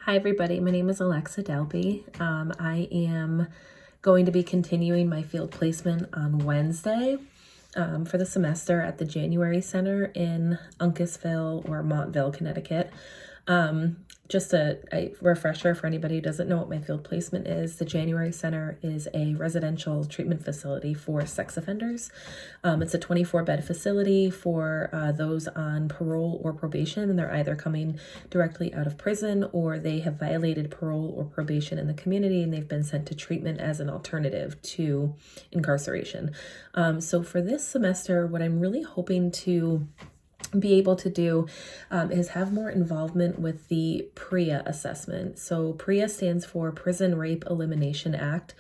Hi, everybody. My name is Alexa Delby. I am going to be continuing my field placement on Wednesday for the semester at the January Center in Uncasville or Montville, Connecticut. Just a refresher for anybody who doesn't know what my field placement is. The January Center is a residential treatment facility for sex offenders. It's a 24-bed facility for those on parole or probation, and they're either coming directly out of prison or they have violated parole or probation in the community and they've been sent to treatment as an alternative to incarceration. So for this semester, what I'm really hoping to be able to do is have more involvement with the PREA assessment. So PREA stands for Prison Rape Elimination Act.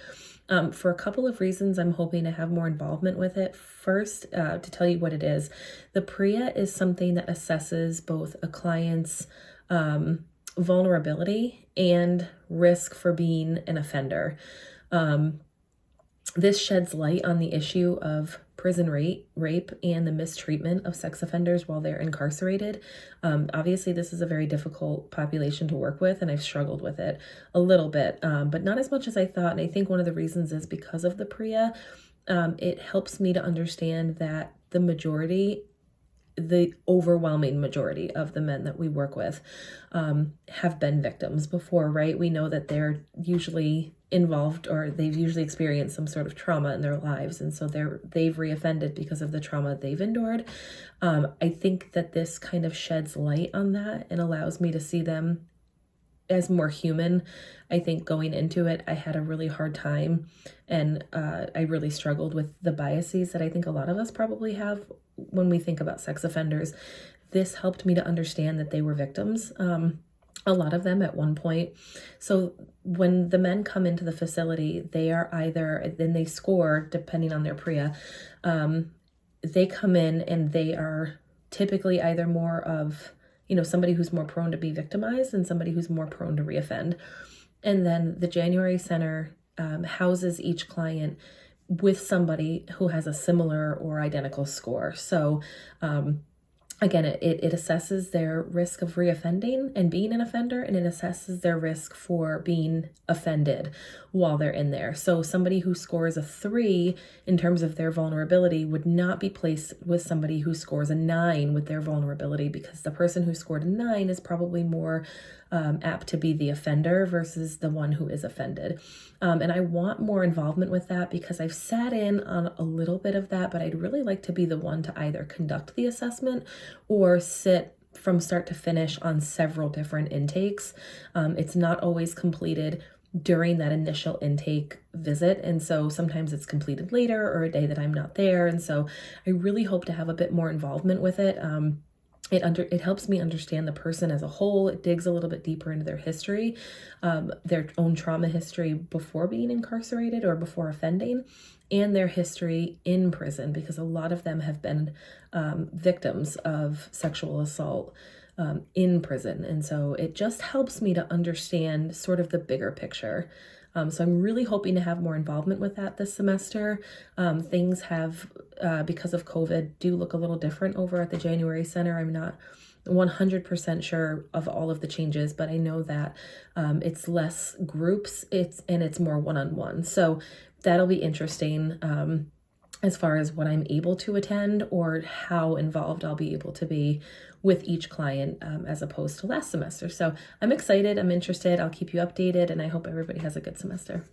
For a couple of reasons, I'm hoping to have more involvement with it. First, to tell you what it is, the PREA is something that assesses both a client's vulnerability and risk for being an offender. This sheds light on the issue of prison rape and the mistreatment of sex offenders while they're incarcerated. Obviously, this is a very difficult population to work with, and I've struggled with it a little bit, but not as much as I thought. And I think one of the reasons is because of the PREA. It helps me to understand that the overwhelming majority of the men that we work with have been victims before, right? We know that they're usually involved or they've usually experienced some sort of trauma in their lives, and so they've reoffended because of the trauma they've endured. I think that this kind of sheds light on that and allows me to see them as more human. I think going into it, I had a really hard time, and I really struggled with the biases that I think a lot of us probably have when we think about sex offenders. This helped me to understand that they were victims, a lot of them at one point. So when the men come into the facility, they are then they score, depending on their PREA, they come in and they are typically either more of somebody who's more prone to be victimized and somebody who's more prone to reoffend. And then the January Center houses each client with somebody who has a similar or identical score. So again, it assesses their risk of reoffending and being an offender, and it assesses their risk for being offended while they're in there. So somebody who scores a 3 in terms of their vulnerability would not be placed with somebody who scores a 9 with their vulnerability, because the person who scored a 9 is probably more apt to be the offender versus the one who is offended. And I want more involvement with that because I've sat in on a little bit of that, but I'd really like to be the one to either conduct the assessment or sit from start to finish on several different intakes. It's not always completed during that initial intake visit, and so sometimes it's completed later or a day that I'm not there. And so I really hope to have a bit more involvement with it. It helps me understand the person as a whole. It digs a little bit deeper into their history, their own trauma history before being incarcerated or before offending, and their history in prison, because a lot of them have been victims of sexual assault in prison. And so it just helps me to understand sort of the bigger picture. So I'm really hoping to have more involvement with that this semester. Things have, because of COVID, do look a little different over at the January Center. I'm not 100% sure of all of the changes, but I know that it's less groups, it's more one-on-one. So that'll be interesting as far as what I'm able to attend or how involved I'll be able to be with each client as opposed to last semester. So I'm excited, I'm interested, I'll keep you updated, and I hope everybody has a good semester.